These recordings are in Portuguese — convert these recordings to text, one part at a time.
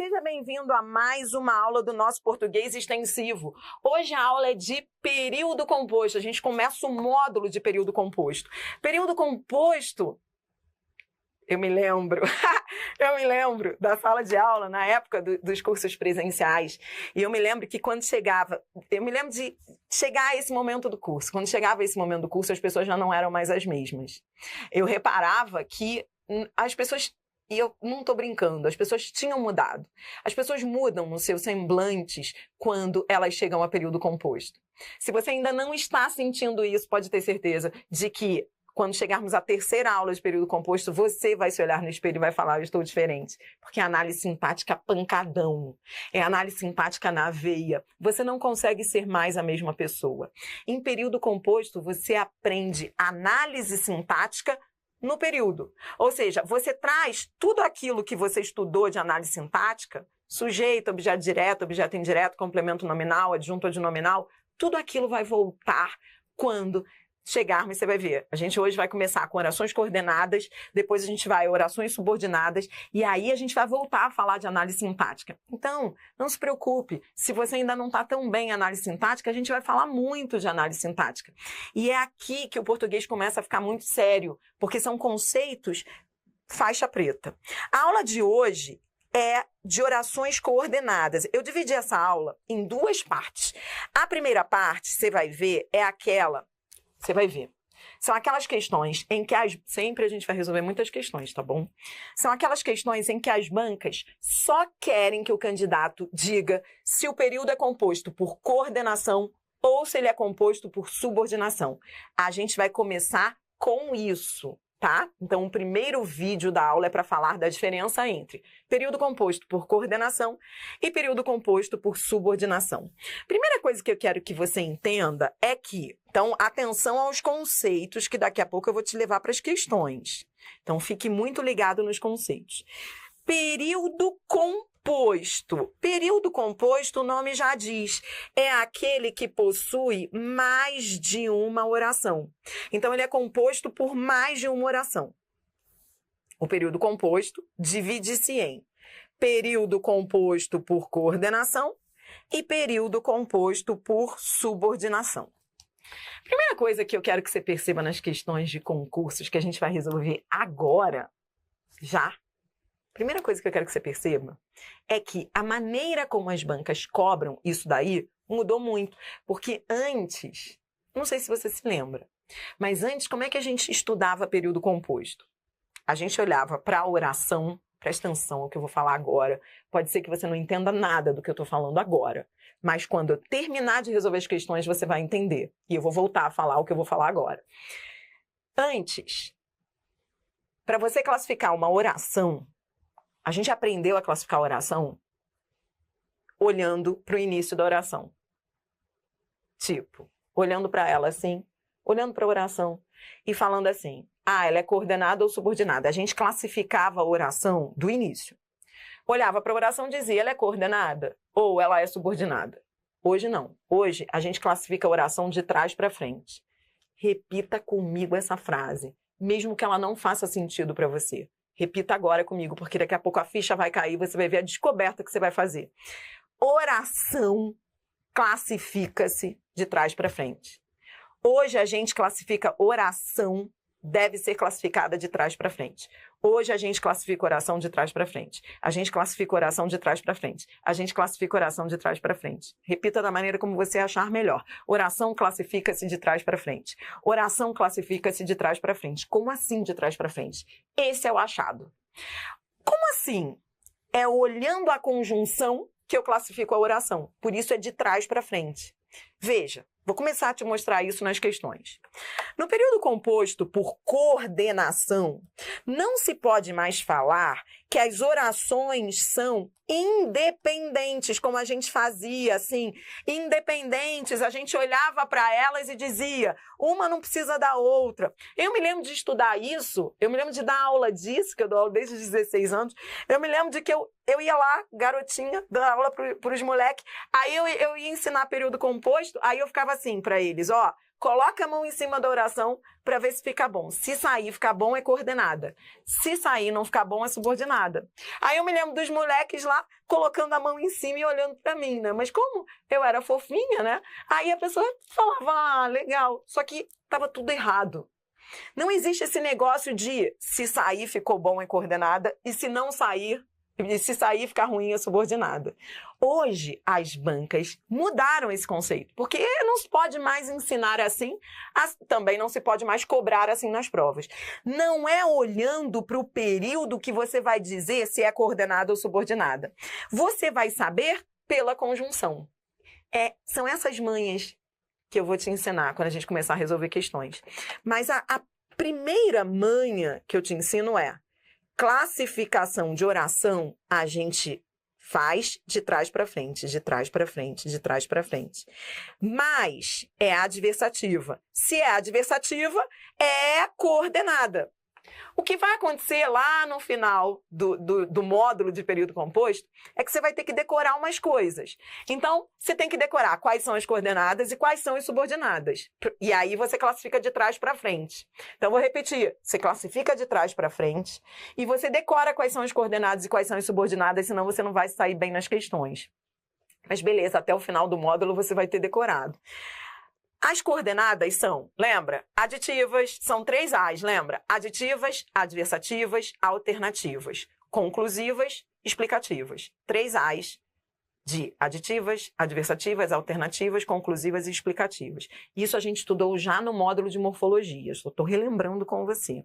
Seja bem-vindo a mais uma aula do nosso português extensivo. Hoje a aula é de período composto. A gente começa o módulo de período composto. Período composto, eu me lembro da sala de aula na época dos cursos presenciais. E eu me lembro que quando chegava, de chegar a esse momento do curso. Quando chegava esse momento do curso, as pessoas já não eram mais as mesmas. Eu reparava que as pessoas... E eu não estou brincando, as pessoas tinham mudado. As pessoas mudam nos seus semblantes quando elas chegam a período composto. Se você ainda não está sentindo isso, pode ter certeza de que quando chegarmos à terceira aula de período composto, você vai se olhar no espelho e vai falar, eu estou diferente. Porque é análise sintática pancadão, é análise sintática na veia. Você não consegue ser mais a mesma pessoa. Em período composto, você aprende análise sintática no período. Ou seja, você traz tudo aquilo que você estudou de análise sintática, sujeito, objeto direto, objeto indireto, complemento nominal, adjunto adnominal, tudo aquilo vai voltar quando chegarmos, você vai ver. A gente hoje vai começar com orações coordenadas, depois a gente vai a orações subordinadas, e aí a gente vai voltar a falar de análise sintática. Então, não se preocupe, se você ainda não está tão bem em análise sintática, a gente vai falar muito de análise sintática. E é aqui que o português começa a ficar muito sério, porque são conceitos faixa preta. A aula de hoje é de orações coordenadas. Eu dividi essa aula em duas partes. A primeira parte, você vai ver, é aquela... Você vai ver. São aquelas questões em que sempre a gente vai resolver muitas questões, tá bom? São aquelas questões em que as bancas só querem que o candidato diga se o período é composto por coordenação ou se ele é composto por subordinação. A gente vai começar com isso, tá? Então, o primeiro vídeo da aula é para falar da diferença entre período composto por coordenação e período composto por subordinação. Primeira coisa que eu quero que você entenda é que, então, atenção aos conceitos, que daqui a pouco eu vou te levar para as questões. Então, fique muito ligado nos conceitos. Período composto. Período composto, o nome já diz, é aquele que possui mais de uma oração. Então, ele é composto por mais de uma oração. O período composto divide-se em período composto por coordenação e período composto por subordinação. Primeira coisa que eu quero que você perceba nas questões de concursos que a gente vai resolver agora, já. Primeira coisa que eu quero que você perceba é que a maneira como as bancas cobram isso daí mudou muito. Porque antes, não sei se você se lembra, mas antes como é que a gente estudava período composto? A gente olhava para a oração, presta atenção ao que eu vou falar agora. Pode ser que você não entenda nada do que eu estou falando agora, mas quando eu terminar de resolver as questões, você vai entender. E eu vou voltar a falar o que eu vou falar agora. Antes, para você classificar uma oração, a gente aprendeu a classificar a oração olhando para o início da oração. Tipo, olhando para ela assim, olhando para a oração e falando assim, ela é coordenada ou subordinada. A gente classificava a oração do início. Olhava para a oração e dizia, ela é coordenada ou ela é subordinada. Hoje não. Hoje a gente classifica a oração de trás para frente. Repita comigo essa frase, mesmo que ela não faça sentido para você. Repita agora comigo, porque daqui a pouco a ficha vai cair, você vai ver a descoberta que você vai fazer. Oração classifica-se de trás para frente. Hoje a gente classifica oração, deve ser classificada de trás para frente. Hoje a gente classifica oração de trás para frente. A gente classifica oração de trás para frente. A gente classifica oração de trás para frente. Repita da maneira como você achar melhor. Oração classifica-se de trás para frente. Oração classifica-se de trás para frente. Como assim de trás para frente? Esse é o achado. Como assim? É olhando a conjunção que eu classifico a oração. Por isso é de trás para frente. Veja, vou começar a te mostrar isso nas questões. No período composto por coordenação, não se pode mais falar que as orações são independentes, como a gente fazia, assim, independentes, a gente olhava para elas e dizia, uma não precisa da outra. Eu me lembro de estudar isso, eu me lembro de dar aula disso, que eu dou aula desde os 16 anos, eu me lembro de que eu ia lá, garotinha, dar aula para os moleques, aí eu ia ensinar período composto, aí eu ficava assim para eles, coloca a mão em cima da oração para ver se fica bom. Se sair, ficar bom, é coordenada. Se sair, não ficar bom, é subordinada. Aí eu me lembro dos moleques lá colocando a mão em cima e olhando para mim, né? Mas como eu era fofinha, né? Aí a pessoa falava, ah, legal. Só que estava tudo errado. Não existe esse negócio de se sair, ficou bom, é coordenada, e se não sair, e se sair, ficar ruim, é subordinada. Hoje, as bancas mudaram esse conceito, porque não se pode mais ensinar assim, também não se pode mais cobrar assim nas provas. Não é olhando para o período que você vai dizer se é coordenada ou subordinada. Você vai saber pela conjunção. São essas manhas que eu vou te ensinar quando a gente começar a resolver questões. Mas a primeira manha que eu te ensino é classificação de oração, a gente faz de trás para frente, de trás para frente, de trás para frente. Mas é adversativa. Se é adversativa, é coordenada. O que vai acontecer lá no final do módulo de período composto é que você vai ter que decorar umas coisas. Então, você tem que decorar quais são as coordenadas e quais são as subordinadas. E aí você classifica de trás para frente. Então, vou repetir. Você classifica de trás para frente e você decora quais são as coordenadas e quais são as subordinadas, senão você não vai sair bem nas questões. Mas beleza, até o final do módulo você vai ter decorado. As coordenadas são, lembra? Aditivas, são 3 As, lembra? Aditivas, adversativas, alternativas. Conclusivas, explicativas. 3 As de aditivas, adversativas, alternativas, conclusivas e explicativas. Isso a gente estudou já no módulo de morfologia. Estou relembrando com você.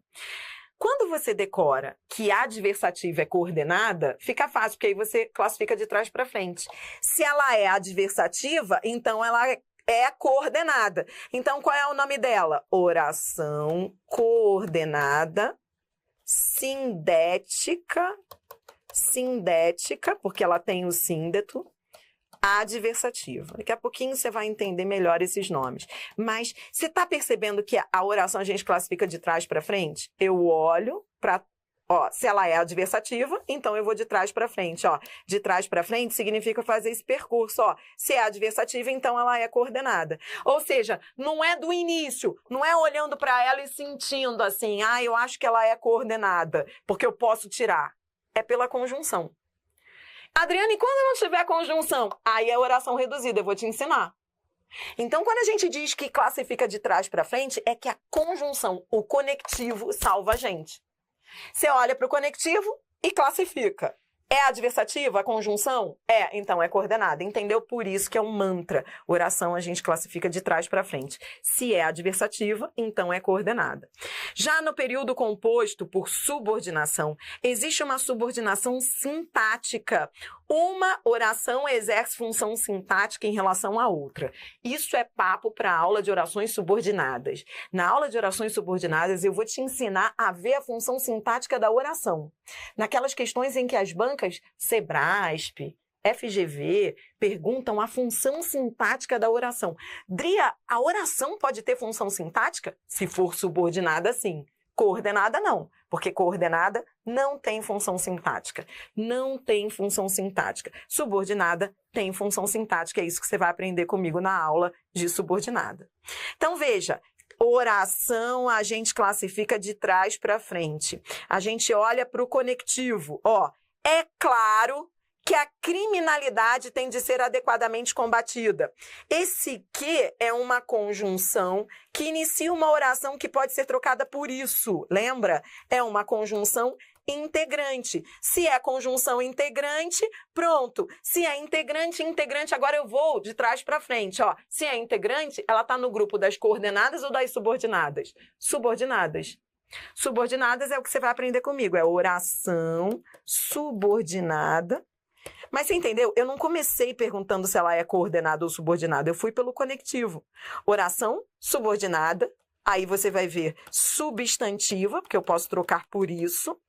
Quando você decora que a adversativa é coordenada, fica fácil, porque aí você classifica de trás para frente. Se ela é adversativa, então ela é coordenada. Então, qual é o nome dela? Oração coordenada sindética, porque ela tem o síndeto, adversativa. Daqui a pouquinho você vai entender melhor esses nomes. Mas você está percebendo que a oração a gente classifica de trás para frente? Eu olho para... se ela é adversativa, então eu vou de trás para frente. De trás para frente significa fazer esse percurso. Se é adversativa, então ela é coordenada. Ou seja, não é do início, não é olhando para ela e sentindo assim, eu acho que ela é coordenada, porque eu posso tirar. É pela conjunção. Adriane, quando não tiver conjunção? Aí é oração reduzida, eu vou te ensinar. Então, quando a gente diz que classifica de trás para frente, é que a conjunção, o conectivo, salva a gente. Você olha para o conectivo e classifica. É adversativa a conjunção? Então é coordenada. Entendeu? Por isso que é um mantra. Oração a gente classifica de trás para frente. Se é adversativa, então é coordenada. Já no período composto por subordinação, existe uma subordinação sintática. Uma oração exerce função sintática em relação à outra. Isso é papo para a aula de orações subordinadas. Na aula de orações subordinadas, eu vou te ensinar a ver a função sintática da oração. Naquelas questões em que as bancas Sebrasp, FGV perguntam a função sintática da oração. Dria, a oração pode ter função sintática? Se for subordinada, sim. Coordenada, não. Porque coordenada não tem função sintática. Não tem função sintática. Subordinada tem função sintática. É isso que você vai aprender comigo na aula de subordinada. Então, veja. Oração a gente classifica de trás para frente. A gente olha para o conectivo. É claro que a criminalidade tem de ser adequadamente combatida. Esse que é uma conjunção que inicia uma oração que pode ser trocada por isso. Lembra? É uma conjunção integrante. Se é conjunção integrante, pronto. Se é integrante, agora eu vou de trás para frente. Se é integrante, ela está no grupo das coordenadas ou das subordinadas? Subordinadas. Subordinadas é o que você vai aprender comigo. É oração subordinada. Mas você entendeu? Eu não comecei perguntando se ela é coordenada ou subordinada. Eu fui pelo conectivo. Oração subordinada. Aí você vai ver substantiva, porque eu posso trocar por isso.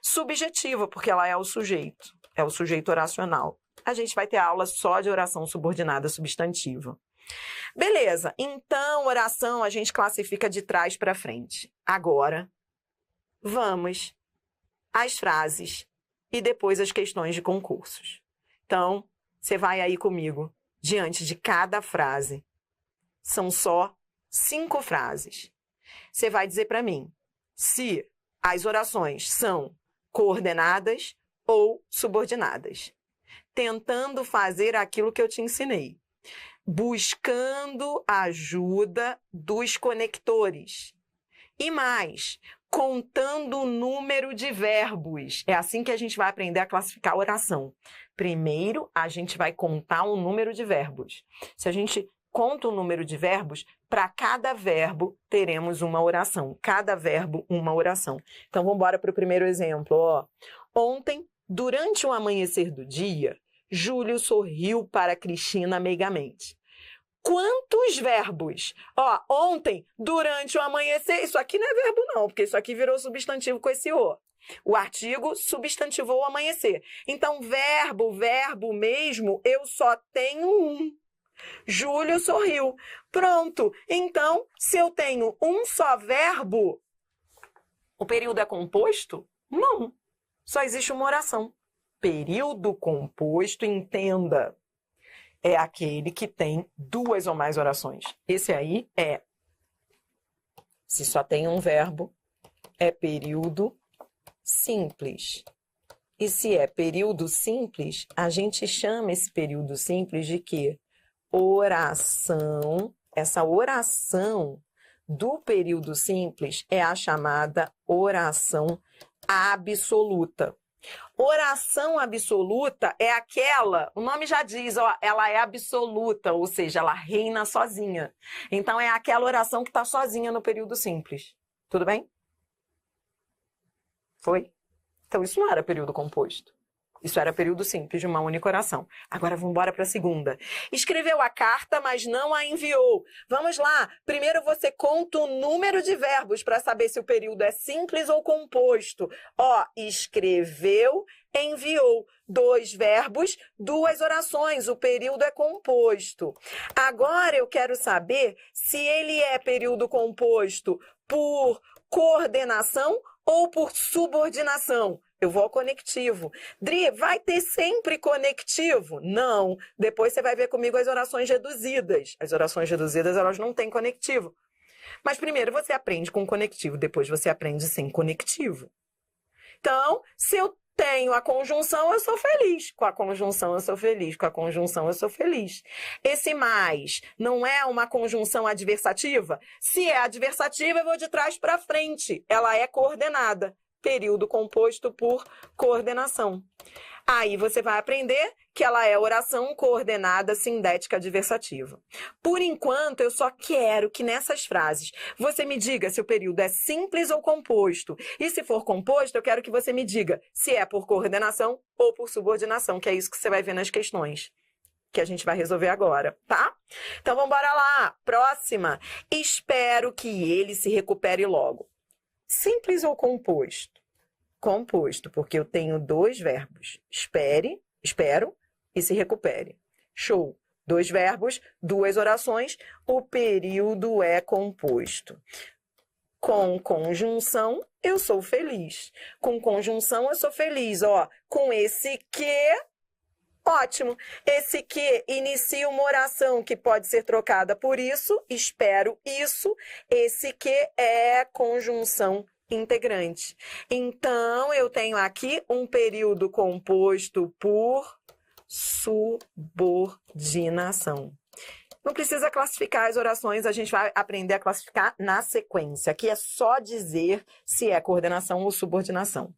Subjetiva, porque ela é o sujeito. É o sujeito oracional. A gente vai ter aula só de oração subordinada substantiva. Beleza. Então, oração a gente classifica de trás para frente. Agora, vamos às frases e depois as questões de concursos. Então, você vai aí comigo, diante de cada frase. São só 5 frases. Você vai dizer para mim se as orações são coordenadas ou subordinadas. Tentando fazer aquilo que eu te ensinei. Buscando a ajuda dos conectores. E mais, contando o número de verbos. É assim que a gente vai aprender a classificar a oração. Primeiro, a gente vai contar o número de verbos. Se a gente conta o número de verbos, para cada verbo teremos uma oração. Cada verbo, uma oração. Então, vamos embora para o primeiro exemplo. Ó. Ontem, durante o amanhecer do dia, Júlio sorriu para Cristina meigamente. Quantos verbos? Ó, ontem, durante o amanhecer, isso aqui não é verbo não, porque isso aqui virou substantivo com esse o. O artigo substantivou o amanhecer. Então, verbo mesmo, eu só tenho um. Júlio sorriu. Pronto. Então, se eu tenho um só verbo, o período é composto? Não. Só existe uma oração. Período composto, entenda, é aquele que tem 2 ou mais orações. Esse aí é, se só tem um verbo, é período simples. E se é período simples, a gente chama esse período simples de quê? Oração. Essa oração do período simples é a chamada oração absoluta. Oração absoluta é aquela, o nome já diz, ó, ela é absoluta, ou seja, ela reina sozinha. Então, é aquela oração que está sozinha no período simples. Tudo bem? Foi? Então, isso não era período composto. Isso era período simples de uma única oração. Agora vamos embora para a segunda. Escreveu a carta, mas não a enviou. Vamos lá. Primeiro você conta o número de verbos para saber se o período é simples ou composto. Ó, escreveu, enviou. 2 verbos, 2 orações. O período é composto. Agora eu quero saber se ele é período composto por coordenação ou por subordinação. Eu vou ao conectivo. Dri, vai ter sempre conectivo? Não. Depois você vai ver comigo as orações reduzidas. As orações reduzidas, elas não têm conectivo. Mas primeiro você aprende com conectivo, depois você aprende sem conectivo. Então, se eu tenho a conjunção, eu sou feliz. Com a conjunção, eu sou feliz. Com a conjunção, eu sou feliz. Esse mais não é uma conjunção adversativa? Se é adversativa, eu vou de trás para frente. Ela é coordenada. Período composto por coordenação. Aí você vai aprender que ela é oração coordenada sindética adversativa. Por enquanto, eu só quero que nessas frases você me diga se o período é simples ou composto. E se for composto, eu quero que você me diga se é por coordenação ou por subordinação, que é isso que você vai ver nas questões que a gente vai resolver agora, tá? Então, vamos embora lá. Próxima. Espero que ele se recupere logo. Simples ou composto? Composto, porque eu tenho 2 verbos. Espero e se recupere. Show. 2 verbos, 2 orações, o período é composto. Com conjunção, eu sou feliz. Com conjunção, eu sou feliz. Ó, com esse que, ótimo. Esse que inicia uma oração que pode ser trocada por isso, espero isso. Esse que é conjunção integrante. Então, eu tenho aqui um período composto por subordinação. Não precisa classificar as orações, a gente vai aprender a classificar na sequência. Aqui é só dizer se é coordenação ou subordinação.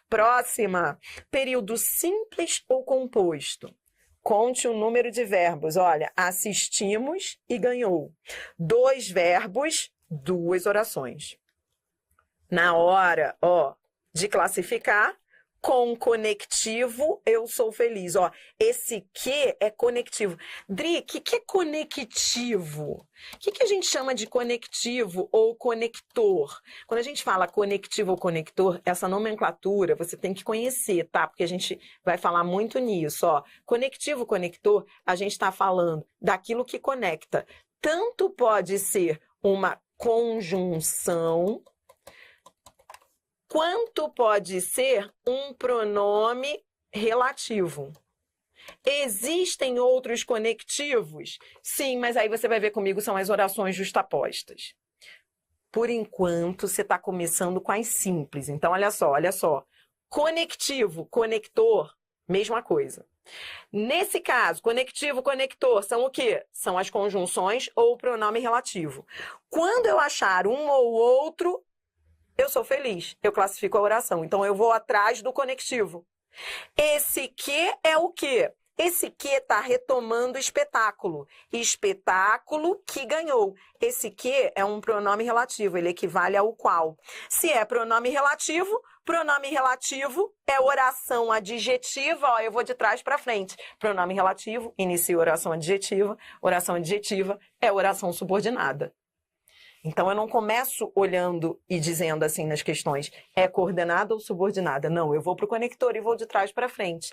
Próxima, período simples ou composto. Conte o número de verbos. Olha, assistimos e ganhou. 2 verbos, 2 orações. Na hora, ó, de classificar, com conectivo, eu sou feliz. Ó, esse que é conectivo. Dri, o que é conectivo? O que a gente chama de conectivo ou conector? Quando a gente fala conectivo ou conector, essa nomenclatura você tem que conhecer, tá? Porque a gente vai falar muito nisso, ó. Conectivo, conector, a gente está falando daquilo que conecta. Tanto pode ser uma conjunção, quanto pode ser um pronome relativo. Existem outros conectivos? Sim, mas aí você vai ver comigo, são as orações justapostas. Por enquanto, você está começando com as simples. Então, olha só. Conectivo, conector, mesma coisa. Nesse caso, conectivo, conector, são o quê? São as conjunções ou o pronome relativo. Quando eu achar um ou outro, eu sou feliz. Eu classifico a oração. Então, eu vou atrás do conectivo. Esse que é o quê? Esse que está retomando espetáculo. Espetáculo que ganhou. Esse que é um pronome relativo, ele equivale ao qual. Se é pronome relativo é oração adjetiva, ó, eu vou de trás para frente. Pronome relativo, inicia oração adjetiva é oração subordinada. Então, eu não começo olhando e dizendo assim nas questões, é coordenada ou subordinada? Não, eu vou para o conector e vou de trás para frente.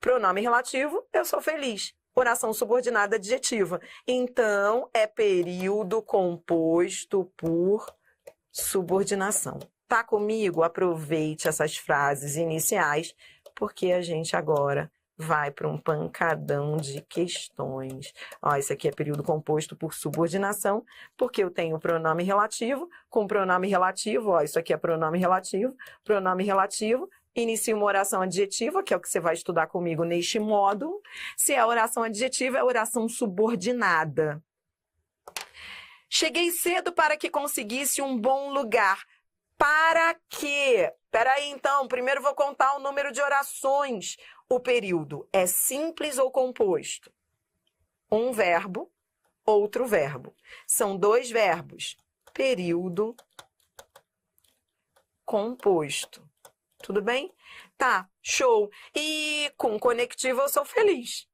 Pronome relativo, eu sou feliz. Oração subordinada adjetiva. Então, é período composto por subordinação. Tá comigo? Aproveite essas frases iniciais, porque a gente agora vai para um pancadão de questões. Ó, esse aqui é período composto por subordinação, porque eu tenho pronome relativo, com pronome relativo, ó, isso aqui é pronome relativo, inicia uma oração adjetiva, que é o que você vai estudar comigo neste módulo. Se é oração adjetiva, é oração subordinada. Cheguei cedo para que conseguisse um bom lugar. Para quê? Peraí, então, primeiro vou contar o número de orações. O período é simples ou composto? Um verbo, outro verbo. São dois verbos. Período composto. Tudo bem? Tá, show. E com conectivo eu sou feliz.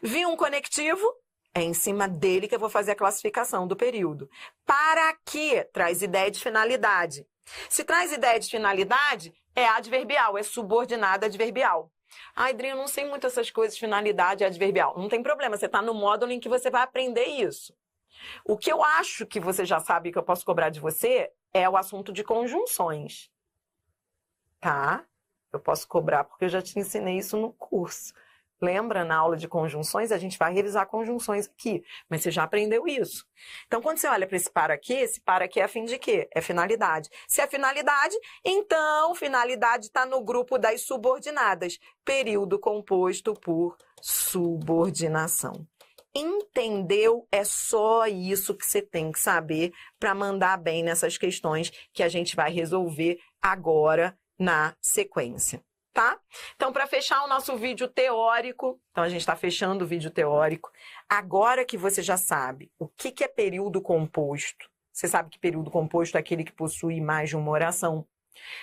Vi um conectivo, é em cima dele que eu vou fazer a classificação do período. Para quê? Traz ideia de finalidade. Se traz ideia de finalidade, é adverbial, é subordinada adverbial. Ai, Adri, eu não sei muito essas coisas, finalidade adverbial. Não tem problema, você está no módulo em que você vai aprender isso. O que eu acho que você já sabe que eu posso cobrar de você é o assunto de conjunções. Tá? Eu posso cobrar porque eu já te ensinei isso no curso. Lembra, na aula de conjunções, a gente vai revisar conjunções aqui, mas você já aprendeu isso. Então, quando você olha para esse para aqui é a fim de quê? É finalidade. Se é finalidade, então finalidade está no grupo das subordinadas. Período composto por subordinação. Entendeu? É só isso que você tem que saber para mandar bem nessas questões que a gente vai resolver agora na sequência. Tá? Então, para fechar o nosso vídeo teórico, então a gente está fechando o vídeo teórico, agora que você já sabe o que é período composto, você sabe que período composto é aquele que possui mais de uma oração,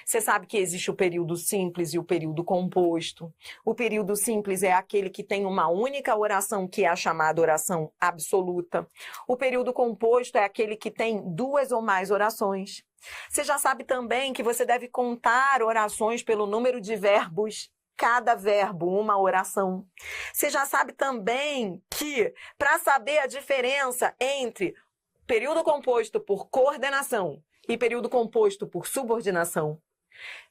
você sabe que existe o período simples e o período composto. O período simples é aquele que tem uma única oração, que é a chamada oração absoluta. O período composto é aquele que tem duas ou mais orações. Você já sabe também que você deve contar orações pelo número de verbos. Cada verbo, uma oração. Você já sabe também que, para saber a diferença entre período composto por coordenação e período composto por subordinação,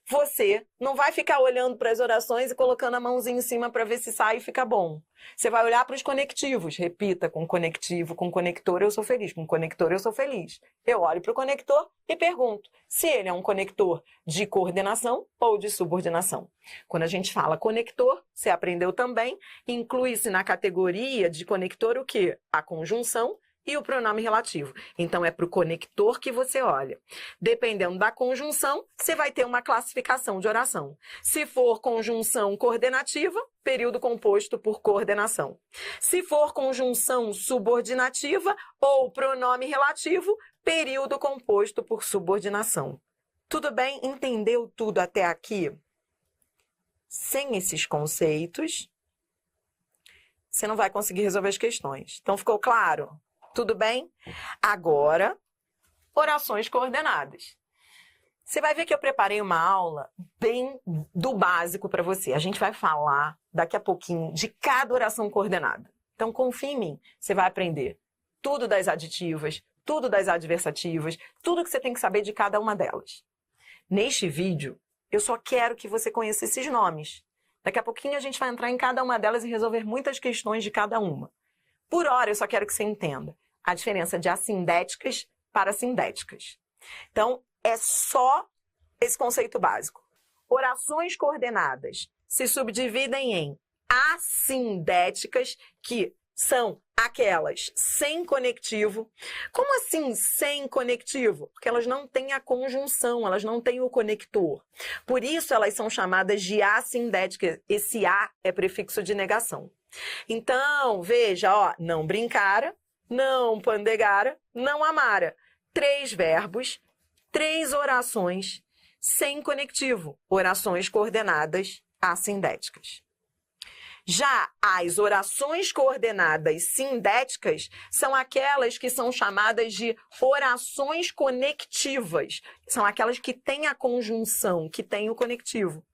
você não vai ficar olhando para as orações e colocando a mãozinha em cima para ver se sai e fica bom. Você vai olhar para os conectivos. Repita, com conectivo, com conector eu sou feliz, com conector eu sou feliz. Eu olho para o conector e pergunto se ele é um conector de coordenação ou de subordinação. Quando a gente fala conector, você aprendeu também, inclui-se na categoria de conector o quê? A conjunção e o pronome relativo. Então, é para o conector que você olha. Dependendo da conjunção, você vai ter uma classificação de oração. Se for conjunção coordenativa, período composto por coordenação. Se for conjunção subordinativa ou pronome relativo, período composto por subordinação. Tudo bem? Entendeu tudo até aqui? Sem esses conceitos, você não vai conseguir resolver as questões. Então, ficou claro? Tudo bem? Agora, orações coordenadas. Você vai ver que eu preparei uma aula bem do básico para você. A gente vai falar daqui a pouquinho de cada oração coordenada. Então, confia em mim, você vai aprender tudo das aditivas, tudo das adversativas, tudo que você tem que saber de cada uma delas. Neste vídeo, eu só quero que você conheça esses nomes. Daqui a pouquinho a gente vai entrar em cada uma delas e resolver muitas questões de cada uma. Por hora, eu só quero que você entenda a diferença de assindéticas para sindéticas. Então, é só esse conceito básico. Orações coordenadas se subdividem em assindéticas, que são aquelas sem conectivo. Como assim sem conectivo? Porque elas não têm a conjunção, elas não têm o conector. Por isso, elas são chamadas de assindéticas. Esse A é prefixo de negação. Então, veja, ó, não brincara, não pandegara, não amara. 3 verbos, 3 orações sem conectivo. Orações coordenadas assindéticas. Já as orações coordenadas sindéticas são aquelas que são chamadas de orações conectivas. São aquelas que têm a conjunção, que têm o conectivo.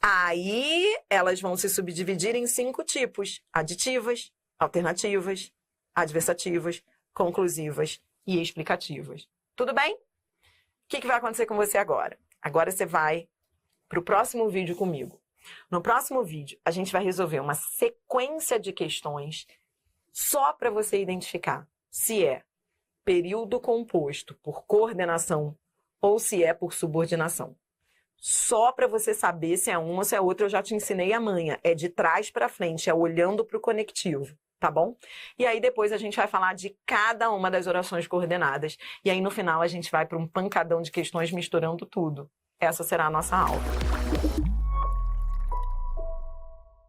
Aí, elas vão se subdividir em 5 tipos: aditivas, alternativas, adversativas, conclusivas e explicativas. Tudo bem? O que vai acontecer com você agora? Agora você vai para o próximo vídeo comigo. No próximo vídeo, a gente vai resolver uma sequência de questões só para você identificar se é período composto por coordenação ou se é por subordinação. Só para você saber se é um ou se é outro, eu já te ensinei a manha. É de trás para frente, é olhando para o conectivo, tá bom? E aí depois a gente vai falar de cada uma das orações coordenadas. E aí no final a gente vai para um pancadão de questões misturando tudo. Essa será a nossa aula.